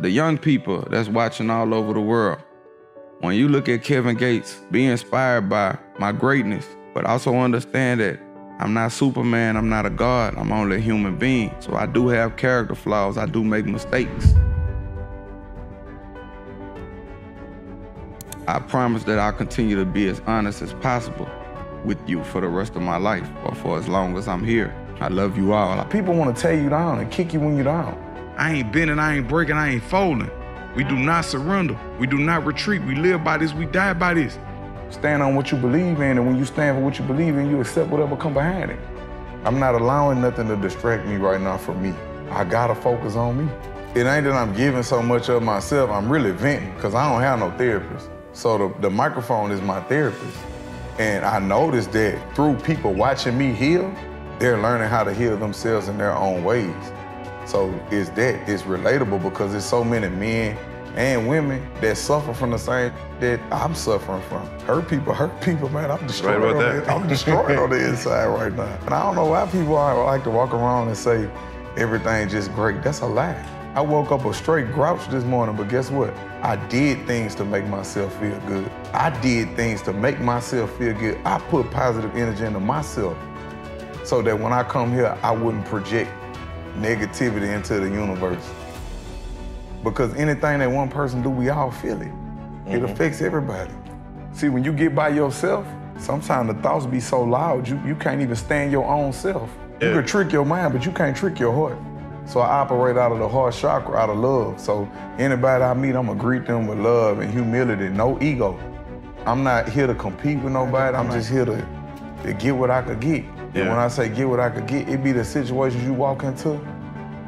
The young people that's watching all over the world, when you look at Kevin Gates, be inspired by my greatness, but also understand that I'm not Superman, I'm not a god, I'm only a human being. So I do have character flaws, I do make mistakes. I promise that I'll continue to be as honest as possible with you for the rest of my life or for as long as I'm here. I love you all. People want to tear you down and kick you when you're down. I ain't bending, I ain't breaking, I ain't folding. We do not surrender. We do not retreat. We live by this, we die by this. Stand on what you believe in, and when you stand for what you believe in, you accept whatever come behind it. I'm not allowing nothing to distract me right now from me. I gotta focus on me. It ain't that I'm giving so much of myself, I'm really venting, because I don't have no therapist. So the microphone is my therapist. And I noticed that through people watching me heal, they're learning how to heal themselves in their own ways. So it's relatable because there's so many men and women that suffer from the same that I'm suffering from. Hurt people, man. I'm destroyed. I'm destroyed on the inside right now. And I don't know why people like to walk around and say everything's just great. That's a lie. I woke up a straight grouch this morning, but guess what? I did things to make myself feel good. I did things to make myself feel good. I put positive energy into myself so that when I come here, I wouldn't project negativity into the universe. Because anything that one person do, we all feel it. It affects everybody. See, when you get by yourself, sometimes the thoughts be so loud, you can't even stand your own self. Yeah. You can trick your mind, but you can't trick your heart. So I operate out of the heart chakra, out of love. So anybody I meet, I'm gonna greet them with love and humility, no ego. I'm not here to compete with nobody, I'm just here to get what I could get. Yeah. And when I say get what I could get, it be the situations you walk into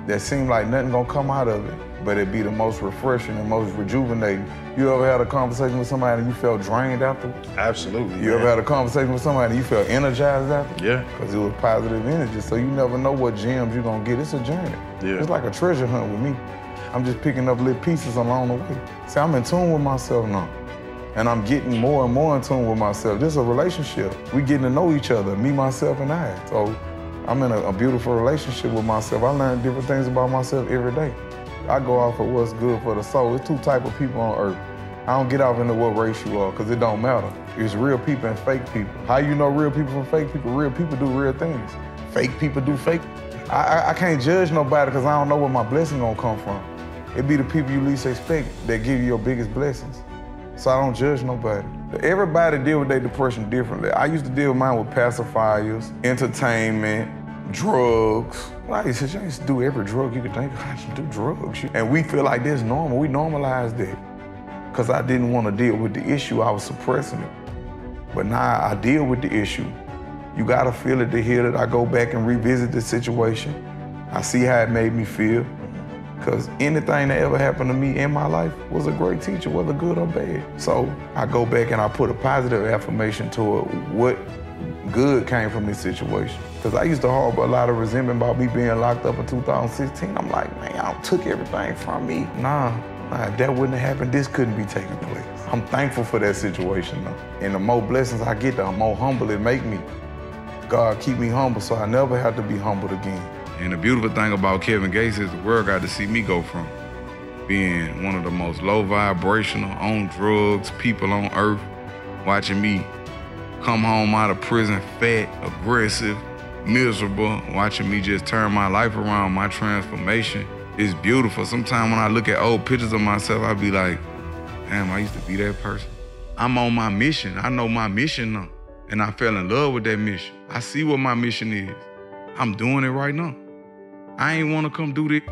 that seem like nothing gonna come out of it, but it be the most refreshing and most rejuvenating. You ever had a conversation with somebody and you felt drained after? Absolutely. You ever had a conversation with somebody and you felt energized after? Yeah. Because it was positive energy, so you never know what gems you're gonna get. It's a journey. Yeah. It's like a treasure hunt with me. I'm just picking up little pieces along the way. See, I'm in tune with myself now. And I'm getting more and more in tune with myself. This is a relationship. We getting to know each other, me, myself, and I. So I'm in a beautiful relationship with myself. I learn different things about myself every day. I go off of what's good for the soul. There's two types of people on earth. I don't get off into what race you are, because it don't matter. It's real people and fake people. How you know real people from fake people? Real people do real things. Fake people do fake. I can't judge nobody because I don't know where my blessing gonna come from. It be the people you least expect that give you your biggest blessings. So I don't judge nobody. Everybody deal with their depression differently. I used to deal with mine with pacifiers, entertainment, drugs. I used to do every drug you could think of. I used to do drugs. And we feel like that's normal. We normalized it. Because I didn't want to deal with the issue, I was suppressing it. But now I deal with the issue. You gotta feel it to heal it. I go back and revisit the situation. I see how it made me feel. Because anything that ever happened to me in my life was a great teacher, whether good or bad. So I go back and I put a positive affirmation toward what good came from this situation. Because I used to harbor a lot of resentment about me being locked up in 2016. I'm like, man, y'all took everything from me. Nah, if that wouldn't have happened, this couldn't be taking place. I'm thankful for that situation though. And the more blessings I get, the more humble it make me. God keep me humble so I never have to be humbled again. And the beautiful thing about Kevin Gates is the world got to see me go from being one of the most low vibrational, on drugs, people on earth, watching me come home out of prison fat, aggressive, miserable, watching me just turn my life around, my transformation is beautiful. Sometimes when I look at old pictures of myself, I be like, damn, I used to be that person. I'm on my mission. I know my mission now. And I fell in love with that mission. I see what my mission is. I'm doing it right now. I ain't want to come do this,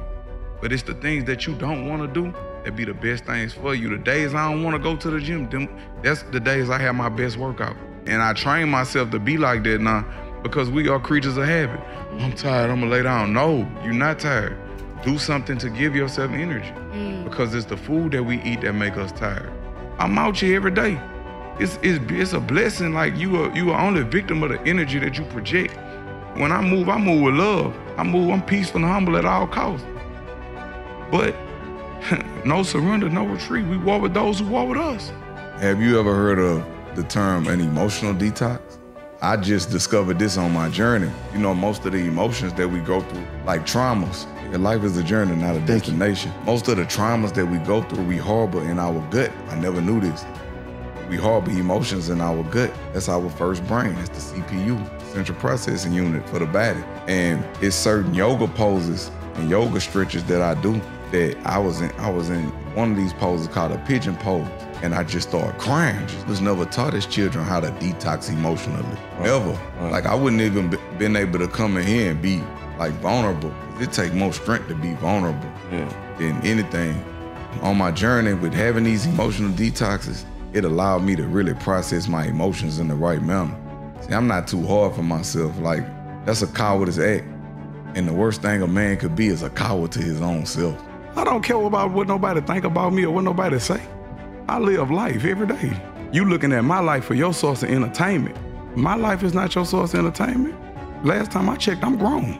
but it's the things that you don't want to do that be the best things for you. The days I don't want to go to the gym, that's the days I have my best workout. And I train myself to be like that now because we are creatures of habit. I'm tired, I'm gonna lay down. No, you're not tired. Do something to give yourself energy because it's the food that we eat that make us tired. I'm out here every day. It's a blessing. Like you are only a victim of the energy that you project. When I move with love. I'm peaceful and humble at all costs. But no surrender, no retreat. We war with those who war with us. Have you ever heard of the term an emotional detox? I just discovered this on my journey. You know, most of the emotions that we go through, like traumas, life is a journey, not a destination. Most of the traumas that we go through, we harbor in our gut. I never knew this. We harbor emotions in our gut. That's our first brain. That's the CPU, central processing unit for the body. And it's certain yoga poses and yoga stretches that I do that I was in one of these poses called a pigeon pose. And I just started crying. Just was never taught as children how to detox emotionally, ever. Like I wouldn't even been able to come in here and be like vulnerable. It takes more strength to be vulnerable than anything. On my journey with having these emotional detoxes, it allowed me to really process my emotions in the right manner. See, I'm not too hard for myself. Like, that's a coward's act. And the worst thing a man could be is a coward to his own self. I don't care about what nobody think about me or what nobody say. I live life every day. You looking at my life for your source of entertainment. My life is not your source of entertainment. Last time I checked, I'm grown.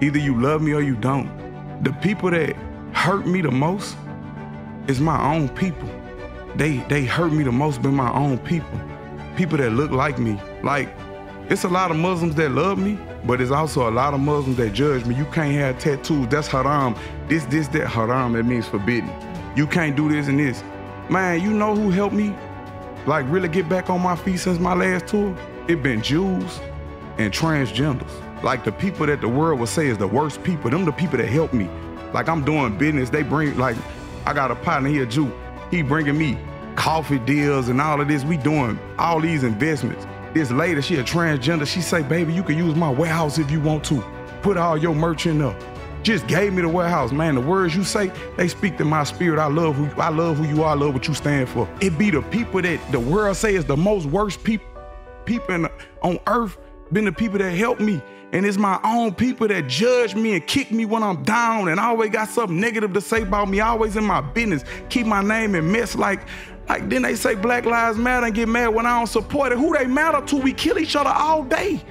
Either you love me or you don't. The people that hurt me the most is my own people. They hurt me the most been my own people. People that look like me. Like, it's a lot of Muslims that love me, but it's also a lot of Muslims that judge me. You can't have tattoos, that's haram. This, that, haram, that means forbidden. You can't do this and this. Man, you know who helped me like really get back on my feet since my last tour? It been Jews and transgenders. Like the people that the world would say is the worst people, them the people that help me. Like I'm doing business, they bring, like I got a partner, he a Jew. He bringing me coffee deals and all of this. We doing all these investments. This lady, she a transgender, she say, baby, you can use my warehouse if you want to. Put all your merch in there. Just gave me the warehouse, man. The words you say, they speak to my spirit. I love who you are, I love what you stand for. It be the people that the world say is the most worst people on earth, been the people that help me. And it's my own people that judge me and kick me when I'm down and always got something negative to say about me, always in my business, keep my name in mess. Like then they say Black Lives Matter and get mad when I don't support it. Who they matter to? We kill each other all day.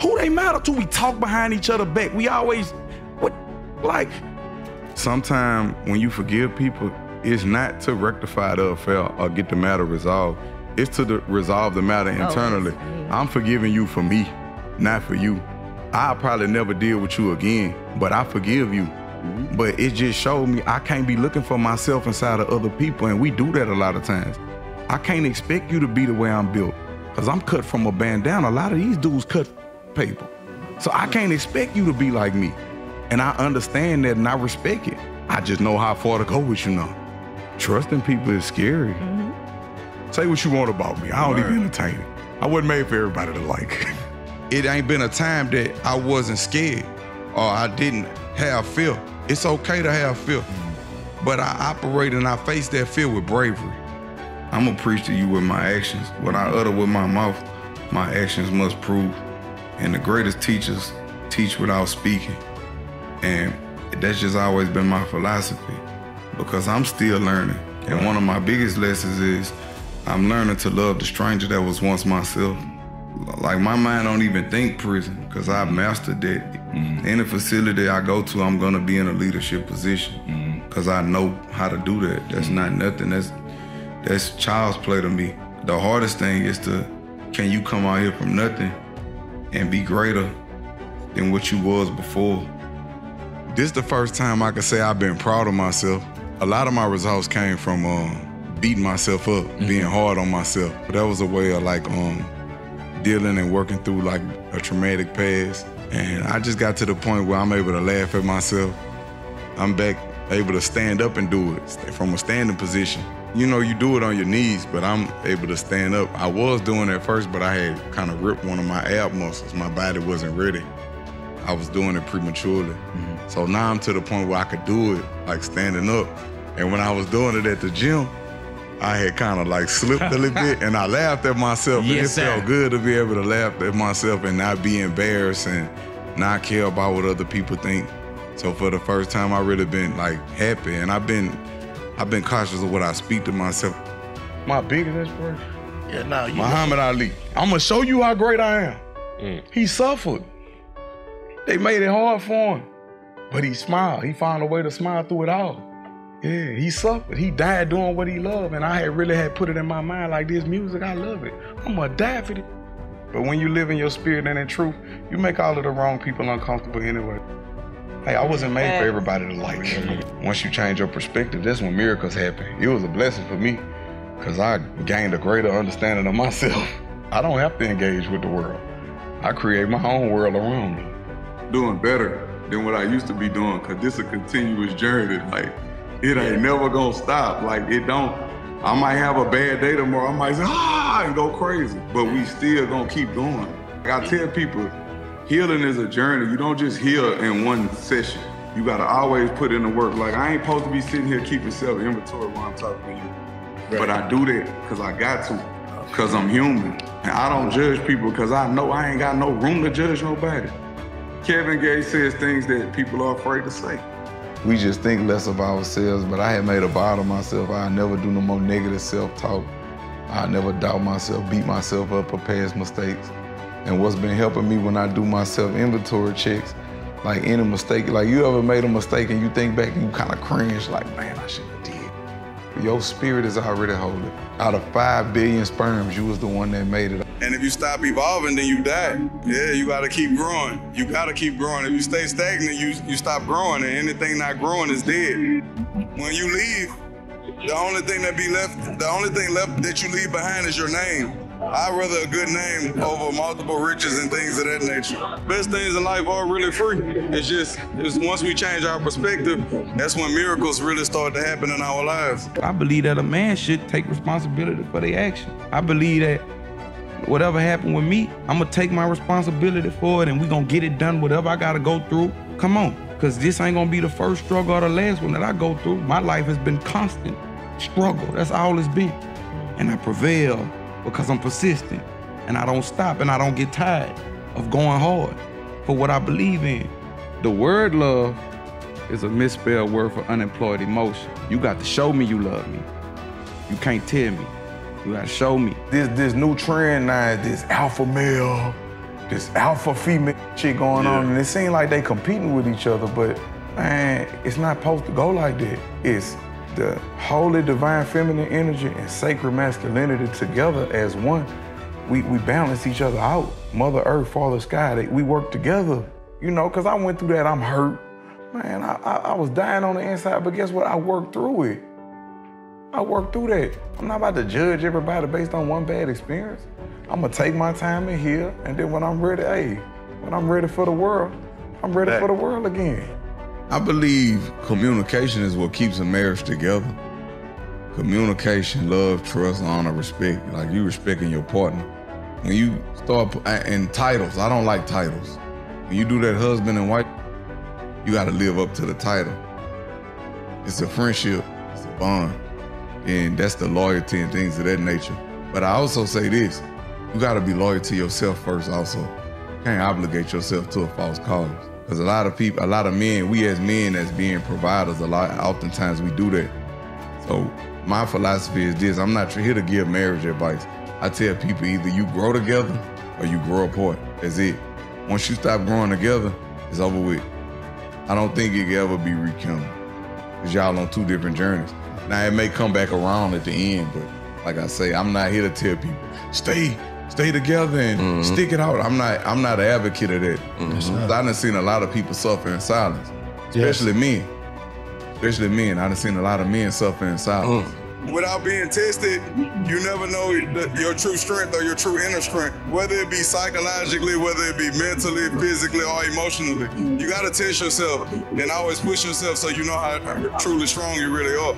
Who they matter to? We talk behind each other back. We always, like, sometimes when you forgive people, it's not to rectify the affair or get the matter resolved. It's to resolve the matter internally. I'm forgiving you for me, not for you. I'll probably never deal with you again, but I forgive you. But it just showed me I can't be looking for myself inside of other people, and we do that a lot of times. I can't expect you to be the way I'm built, because I'm cut from a bandana. A lot of these dudes cut paper. So I can't expect you to be like me. And I understand that and I respect it. I just know how far to go with you now. Trusting people is scary. Say what you want about me. I don't even entertain it. I wasn't made for everybody to like. It ain't been a time that I wasn't scared or I didn't have fear. It's okay to have fear. But I operate and I face that fear with bravery. I'm gonna preach to you with my actions. What I utter with my mouth, my actions must prove. And the greatest teachers teach without speaking. And that's just always been my philosophy, because I'm still learning. And one of my biggest lessons is I'm learning to love the stranger that was once myself. Like, my mind don't even think prison, because I've mastered that. Any facility I go to, I'm gonna be in a leadership position, because I know how to do that. That's not nothing, that's child's play to me. The hardest thing is can you come out here from nothing and be greater than what you was before? This is the first time I can say I've been proud of myself. A lot of my results came from beating myself up, being hard on myself. But that was a way of like dealing and working through like a traumatic past. And I just got to the point where I'm able to laugh at myself. I'm back able to stand up and do it from a standing position. You know, you do it on your knees, but I'm able to stand up. I was doing it at first, but I had kind of ripped one of my ab muscles. My body wasn't ready. I was doing it prematurely. So now I'm to the point where I could do it, like standing up. And when I was doing it at the gym, I had kind of like slipped a little bit, and I laughed at myself. And it felt good to be able to laugh at myself and not be embarrassed and not care about what other people think. So for the first time, I really been like happy, and I've been cautious of what I speak to myself. My biggest inspiration? Muhammad Ali. I'm gonna show you how great I am. He suffered. They made it hard for him, but he smiled. He found a way to smile through it all. Yeah, he suffered. He died doing what he loved, and I had put it in my mind like, this music, I love it. I'm gonna die for it. But when you live in your spirit and in truth, you make all of the wrong people uncomfortable anyway. Hey, I wasn't made for everybody to like me. Once you change your perspective, that's when miracles happen. It was a blessing for me because I gained a greater understanding of myself. I don't have to engage with the world. I create my own world around me. Doing better than what I used to be doing, because this is a continuous journey. Like, it ain't never gonna stop. Like, it don't, I might have a bad day tomorrow. I might say, and go crazy, but we still gonna keep going. Like I tell people, healing is a journey. You don't just heal in one session. You gotta always put in the work. Like, I ain't supposed to be sitting here keeping self-inventory while I'm talking to you. Right. But I do that because I got to, because I'm human. And I don't judge people because I know I ain't got no room to judge nobody. Kevin Gates says things that people are afraid to say. We just think less of ourselves, but I had made a vow to myself. I never do no more negative self-talk. I never doubt myself, beat myself up for past mistakes. And what's been helping me when I do my self-inventory checks, like any mistake, like you ever made a mistake and you think back and you kind of cringe, like, man, I should have did. Your spirit is already holy. Out of 5 billion sperms, you was the one that made it. And if you stop evolving, then you die. Yeah, you gotta keep growing. You gotta keep growing. If you stay stagnant, you stop growing, and anything not growing is dead. When you leave, the only thing left that you leave behind is your name. I'd rather a good name over multiple riches and things of that nature. Best things in life are really free. It's once we change our perspective, that's when miracles really start to happen in our lives. I believe that a man should take responsibility for their actions. I believe that whatever happened with me, I'm gonna take my responsibility for it and we gonna get it done, whatever I gotta go through. Come on, because this ain't gonna be the first struggle or the last one that I go through. My life has been constant struggle, that's all it's been. And I prevail because I'm persistent and I don't stop and I don't get tired of going hard for what I believe in. The word love is a misspelled word for unemployed emotion. You got to show me you love me. You can't tell me. You gotta show me. This new trend now is this alpha male, this alpha female shit going on, and it seems like they competing with each other, but man, it's not supposed to go like that. It's the holy divine feminine energy and sacred masculinity together as one. We balance each other out. Mother Earth, Father Sky, we work together. You know, because I went through that, I'm hurt. Man, I was dying on the inside, but guess what? I worked through it. I worked through that. I'm not about to judge everybody based on one bad experience. I'm gonna take my time in here, and then when I'm ready, when I'm ready for the world, I'm ready for the world again. I believe communication is what keeps a marriage together. Communication, love, trust, honor, respect. Like you respecting your partner. When you start, and titles, I don't like titles. When you do that husband and wife, you gotta live up to the title. It's a friendship, it's a bond. And that's the loyalty and things of that nature. But I also say this, you gotta be loyal to yourself first also. You can't obligate yourself to a false cause. Because a lot of people, a lot of men, we as men as being providers, oftentimes we do that. So my philosophy is this, I'm not here to give marriage advice. I tell people either you grow together or you grow apart, that's it. Once you stop growing together, it's over with. I don't think it can ever be rekindled. Because y'all on 2 different journeys. Now, it may come back around at the end, but like I say, I'm not here to tell people, stay together and stick it out. I'm not an advocate of that. I done seen a lot of people suffer in silence, especially men. Especially men. I done seen a lot of men suffer in silence. Without being tested, you never know your true strength or your true inner strength, whether it be psychologically, whether it be mentally, physically, or emotionally. You gotta test yourself and always push yourself so you know how truly strong you really are.